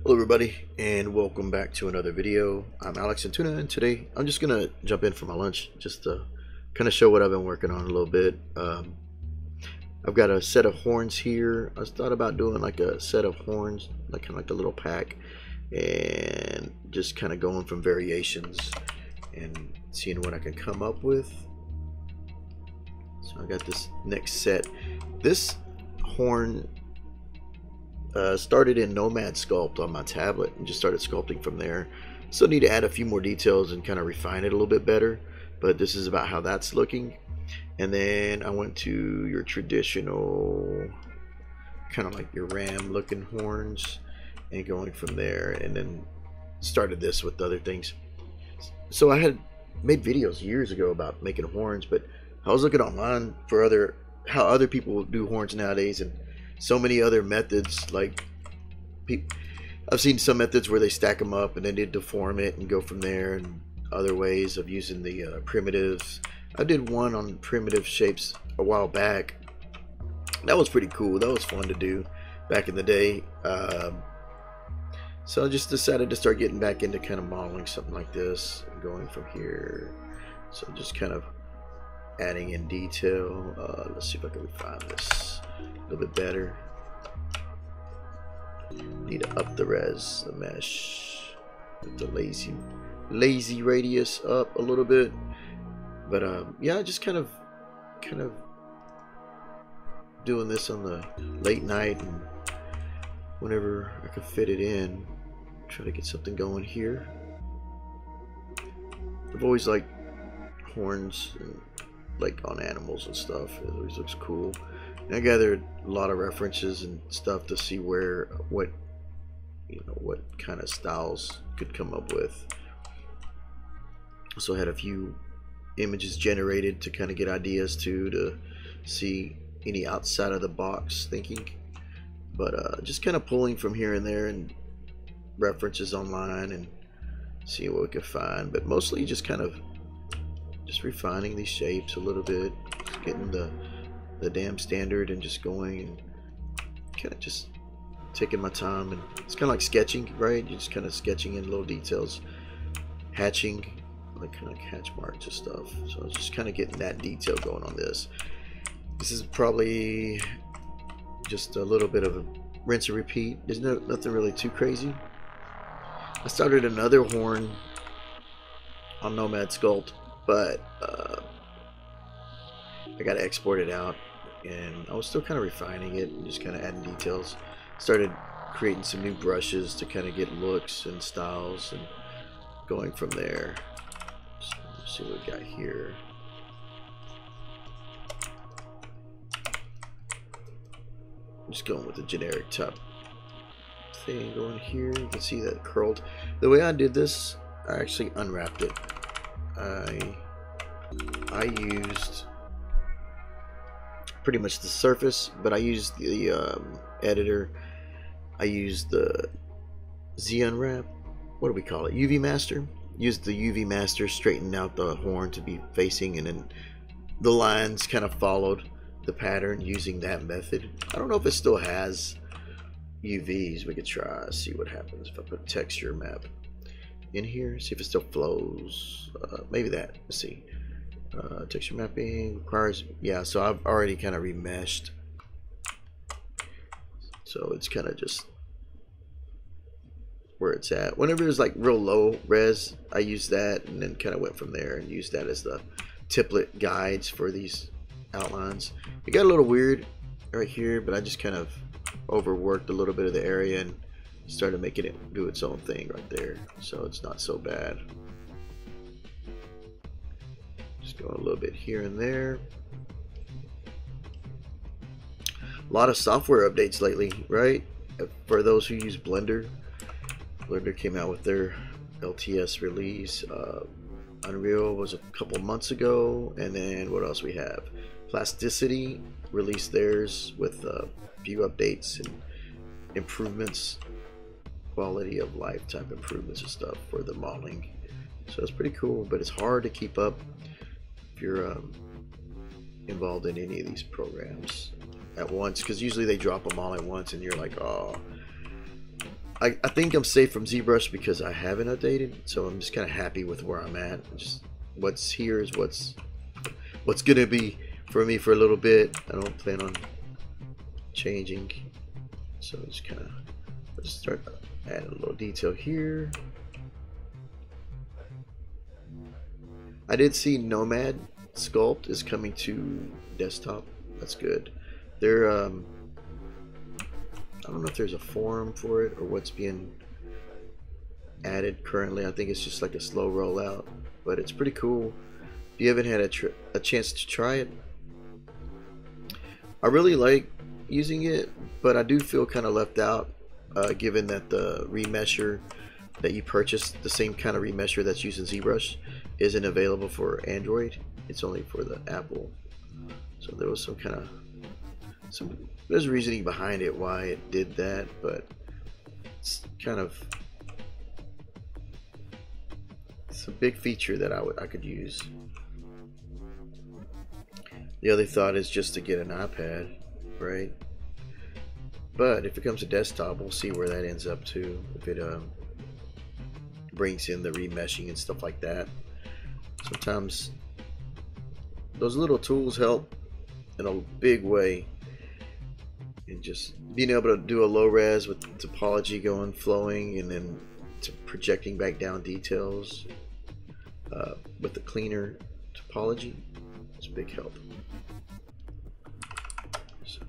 Hello everybody and welcome back to another video. I'm Alex Antuna and today I'm just gonna jump in for my lunch just to kind of show what I've been working on a little bit. I've got a set of horns here. I thought about doing like a set of horns, like kind of like a little pack, and just kind of going from variations and seeing what I can come up with. So I got this next set. This horn started in Nomad Sculpt on my tablet and just started sculpting from there. Still need to add a few more details and kind of refine it a little bit better, but this is about how that's looking. And then I went to your traditional kind of like your ram looking horns and going from there, and then started this with other things. So I had made videos years ago about making horns, but I was looking online for how other people do horns nowadays, and so many other methods. Like I've seen some methods where they stack them up and then they deform it and go from there, and other ways of using the primitives. I did one on primitive shapes a while back. That was pretty cool. That was fun to do back in the day. So I just decided to start getting back into kind of modeling something like this and going from here. So just kind of adding in detail. Let's see if I can refine this a little bit better. Need to up the res, the mesh, with the lazy radius up a little bit. But yeah, just kind of doing this on the late night and whenever I can fit it in. Try to get something going here. I've always liked horns and like on animals and stuff. It always looks cool. And I gathered a lot of references and stuff to see what kind of styles could come up with. Also had a few images generated to kind of get ideas to see any outside of the box thinking, but just kind of pulling from here and there and references online and seeing what we could find, but mostly just kind of just refining these shapes a little bit, just getting the damn standard and just going and kind of just taking my time. And it's kind of like sketching, right? You're just kind of sketching in little details, hatching, like kind of hatch marks and stuff. So I was just kind of getting that detail going on this. This is probably just a little bit of a rinse and repeat. There's nothing really too crazy. I started another horn on Nomad Sculpt, but I got to export it out, and I was still kind of refining it and just kind of adding details. Started creating some new brushes to kind of get looks and styles and going from there. So let's see what we got here. I'm just going with the generic top thing going here. You can see that curled. The way I did this, I actually unwrapped it. I used pretty much the surface, but I used the editor. I used the Z Unwrap. What do we call it? UV Master. Used the UV Master, straightened out the horn to be facing, and then the lines kind of followed the pattern using that method. I don't know if it still has UVs. We could try, see what happens if I put texture map in here, see if it still flows. Maybe that. Let's see. Texture mapping requires, yeah, so I've already kind of remeshed, so it's kind of just where it's at. Whenever it's like real low res, I use that and then kind of went from there and used that as the template guides for these outlines. It got a little weird right here, but I just kind of overworked a little bit of the area and started making it do its own thing right there, so it's not so bad. Just going a little bit here and there. A lot of software updates lately, right? For those who use Blender. Blender came out with their LTS release. Unreal was a couple months ago, and then what else we have? Plasticity released theirs with a few updates and improvements, quality of life type improvements and stuff for the modeling. So it's pretty cool, but it's hard to keep up if you're involved in any of these programs at once, because usually they drop them all at once and you're like, oh, I think I'm safe from ZBrush because I haven't updated, so I'm just kind of happy with where I'm at. Just what's here is what's gonna be for me for a little bit. I don't plan on changing, so just kind of let's start adding a little detail here. I did see Nomad Sculpt is coming to desktop. That's good. They're I don't know if there's a forum for it or what's being added currently. I think it's just like a slow rollout, but it's pretty cool. If you haven't had a chance to try it, I really like using it, but I do feel kind of left out given that the remesher that you purchased, the same kind of remesher that's using ZBrush, isn't available for Android. It's only for the Apple. So there was there's reasoning behind it why it did that, but it's a big feature that I could use. The other thought is just to get an iPad, right? But if it comes to desktop, we'll see where that ends up too. If it brings in the remeshing and stuff like that. Sometimes those little tools help in a big way. And just being able to do a low res with topology going, flowing, and then projecting back down details with the cleaner topology, it's a big help. So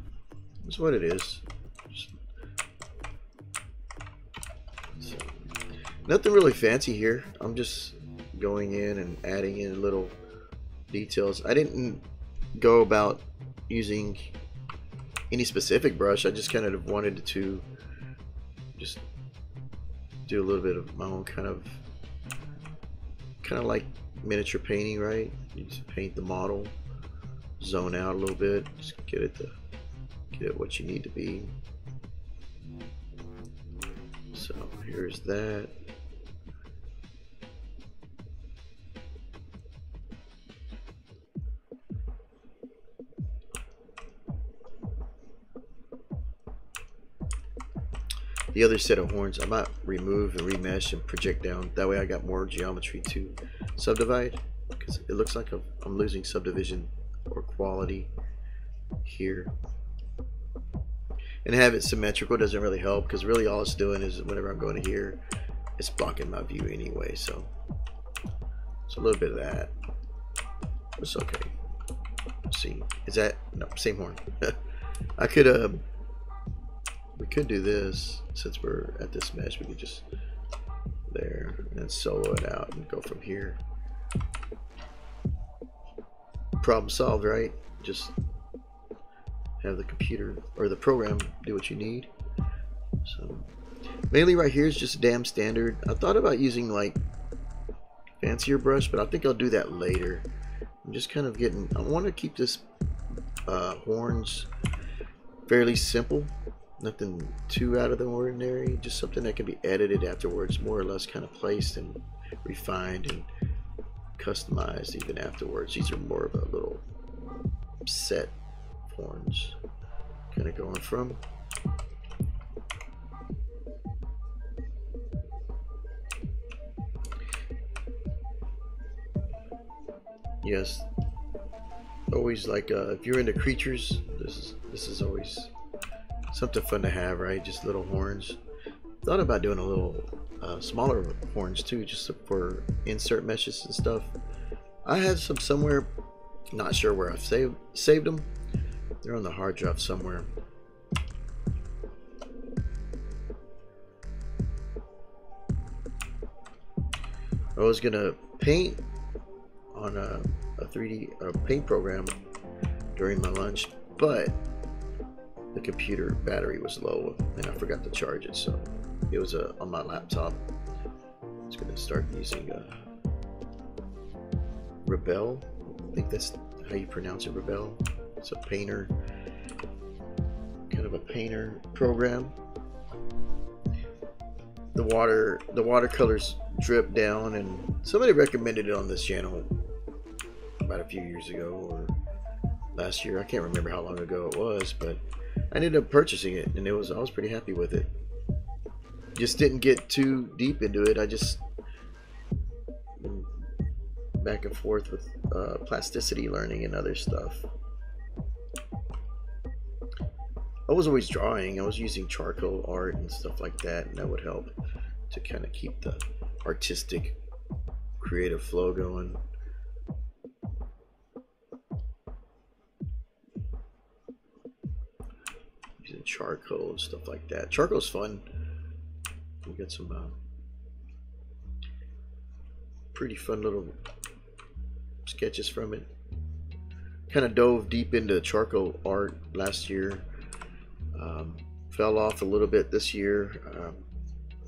that's what it is. So, nothing really fancy here. I'm just going in and adding in little details. I didn't go about using any specific brush. I just kind of wanted to just do a little bit of my own kind of like miniature painting, right? You just paint the model, zone out a little bit, just get it what you need to be. So here's that. The other set of horns I might remove and remesh and project down. That way I got more geometry to subdivide, because it looks like I'm losing subdivision or quality here. And have it symmetrical doesn't really help, because really all it's doing is whenever I'm going to here, it's blocking my view anyway. So a little bit of that. It's okay. Let's see, is that no same horn? I could we could do this since we're at this mesh. We could just there and then solo it out and go from here. Problem solved, right? Just have the computer or the program do what you need. So mainly right here is just damn standard. I thought about using like fancier brush, but I think I'll do that later. I'm just kind of I want to keep this horns fairly simple. Nothing too out of the ordinary, just something that can be edited afterwards, more or less kind of placed and refined and customized even afterwards. These are more of a little set horns kind of going from. Yes, always like if you're into creatures, this is always something fun to have, right? Just little horns. Thought about doing a little smaller horns too, just for insert meshes and stuff. I have some somewhere, not sure where I've saved them. They're on the hard drive somewhere. I was gonna paint on a 3D paint program during my lunch, but the computer battery was low and I forgot to charge it, so it was on my laptop. I was gonna start using Rebelle. I think that's how you pronounce it, Rebelle. It's a painter, kind of a painter program. The watercolors drip down, and somebody recommended it on this channel about a few years ago or last year. I can't remember how long ago it was, but I ended up purchasing it, and I was pretty happy with it. just didn't get too deep into it. I just back and forth with plasticity learning and other stuff. I was always drawing. I was using charcoal art and stuff like that, and that would help to kind of keep the artistic, creative flow going. Using charcoal and stuff like that. Charcoal's fun. We got some pretty fun little sketches from it. Kind of dove deep into charcoal art last year. Fell off a little bit this year.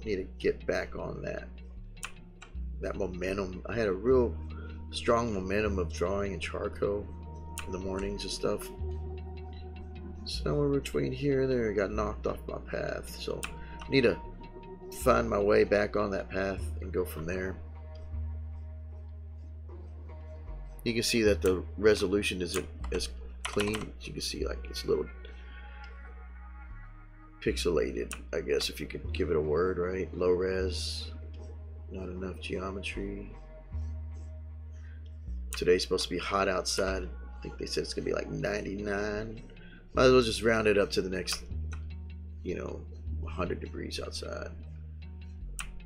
Need to get back on that momentum. I had a real strong momentum of drawing in charcoal in the mornings and stuff. Somewhere between here and there, I got knocked off my path. So I need to find my way back on that path and go from there. You can see that the resolution isn't as clean. You can see like it's a little pixelated, I guess, if you could give it a word, right? Low res, not enough geometry. Today's supposed to be hot outside. I think they said it's gonna be like 99. Might as well just round it up to the next, 100 degrees outside.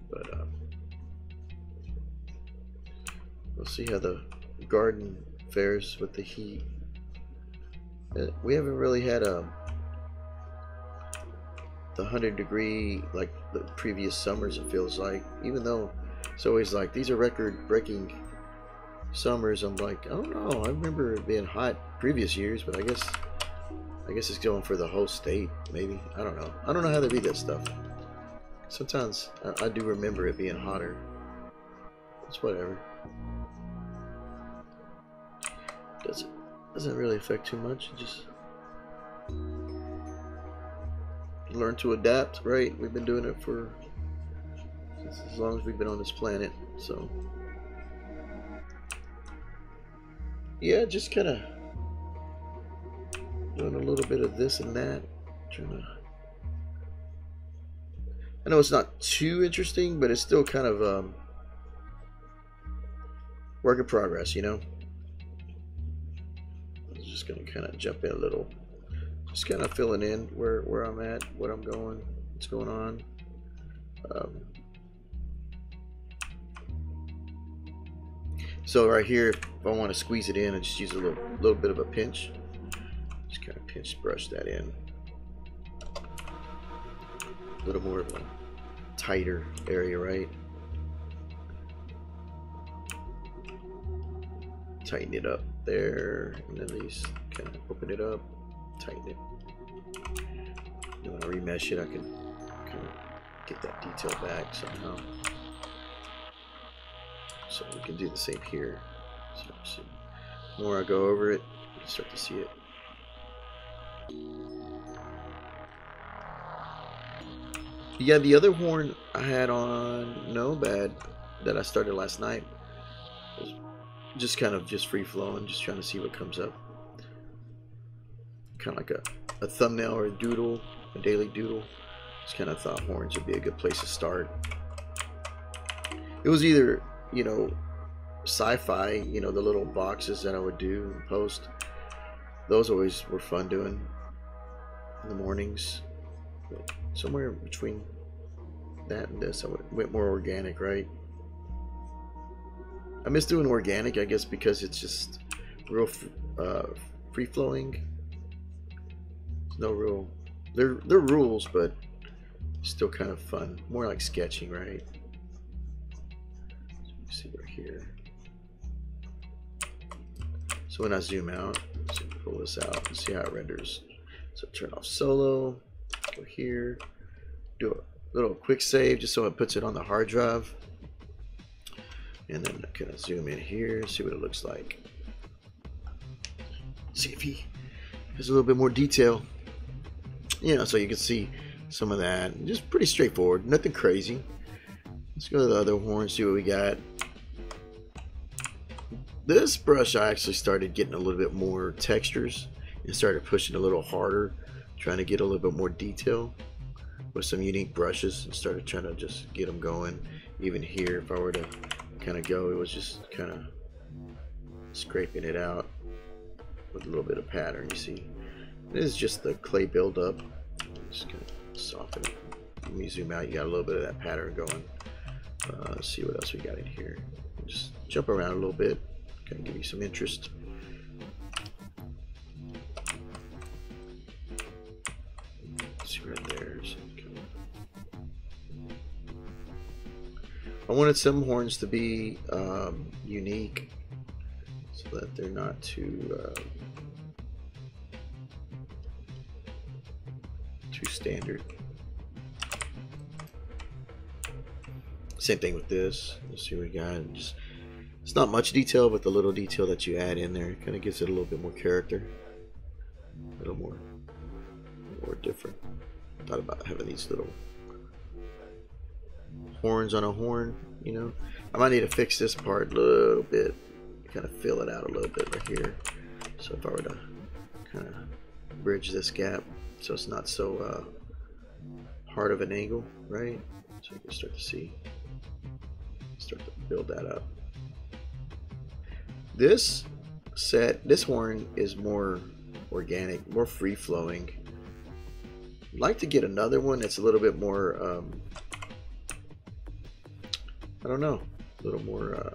But we'll see how the garden fares with the heat. We haven't really had the 100-degree like the previous summers, it feels like. Even though it's always like these are record-breaking summers, I'm like, I don't know, I remember it being hot previous years, but I guess it's going for the whole state, maybe. I don't know how they read that stuff. Sometimes I do remember it being hotter. It's whatever. Doesn't really affect too much. Just learn to adapt, right? We've been doing it for as long as we've been on this planet. So yeah, just kind of doing a little bit of this and that. I know it's not too interesting, but it's still kind of work in progress, I'm just gonna kind of jump in a little, just kind of filling in where I'm at, what I'm going, what's going on. So right here, if I want to squeeze it in, I just use a little bit of a pinch. Just kind of pinch brush that in. A little more of a tighter area, right? Tighten it up there, and then these kind of open it up, tighten it. And when I remesh it, I can kind of get that detail back somehow. So we can do the same here. So the more I go over it, you can start to see it. Yeah, the other horn I had on Nomad that I started last night was just kind of free flowing, just trying to see what comes up. Kind of like a thumbnail or a doodle, a daily doodle. Just kind of thought horns would be a good place to start. It was either, sci-fi, the little boxes that I would do and post. Those always were fun doing in the mornings. But somewhere between that and this, I went more organic, right? I miss doing organic, I guess, because it's just real free-flowing. There's no real... They're rules, but still kind of fun. More like sketching, right? So you see right here. So when I zoom out, so pull this out and see how it renders. So turn off solo, go here, do a little quick save just so it puts it on the hard drive. And then kind of zoom in here, see what it looks like. See if he has a little bit more detail. So you can see some of that. Just pretty straightforward, nothing crazy. Let's go to the other horn, see what we got. This brush, I actually started getting a little bit more textures and started pushing a little harder, trying to get a little bit more detail. with some unique brushes and started trying to just get them going. Even here, if I were to kind of go, it was just kind of scraping it out with a little bit of pattern. You see, this is just the clay buildup. Just kind of soften it. Let me zoom out. You got a little bit of that pattern going. Let's see what else we got in here. Just jump around a little bit, kind of give you some interest. See right there. I wanted some horns to be unique, so that they're not too standard. Same thing with this. Let's see what we got. Just, it's not much detail, but the little detail that you add in there kind of gives it a little bit more character, a little more different. Thought about having these little horns on a horn, you know. I might need to fix this part a little bit, kind of fill it out a little bit right here. So if I were to kind of bridge this gap so it's not so hard of an angle, right? So you can start to build that up. This horn is more organic, more free-flowing. I'd like to get another one that's a little bit more I don't know, a little more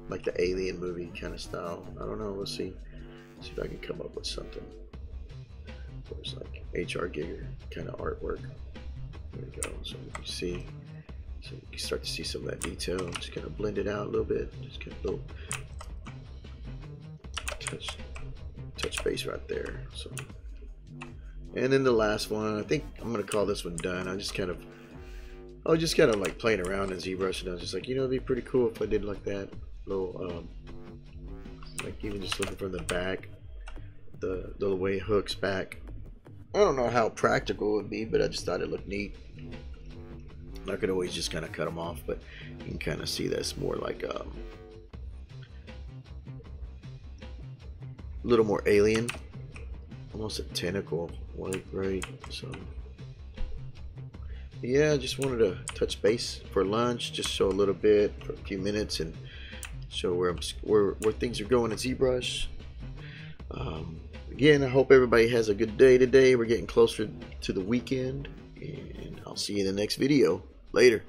like the Alien movie kind of style. I don't know. We'll see if I can come up with something. There's like H.R. Giger kind of artwork. There we go. So you can see, so you can start to see some of that detail. Just kind of blend it out a little bit. Just kind of little touch base right there. So, and then the last one, I think I'm gonna call this one done. I was just kind of like playing around in ZBrush, and I was just like, you know, it'd be pretty cool if I did like that little, like even just looking from the back, the way it hooks back. I don't know how practical it would be, but I just thought it looked neat. I could always just kind of cut them off, but you can kind of see that's more like a little more alien, almost a tentacle, like, right? So yeah, I just wanted to touch base for lunch, just show a little bit for a few minutes and show where things are going in ZBrush. Again, I hope everybody has a good day today. We're getting closer to the weekend, and I'll see you in the next video. Later.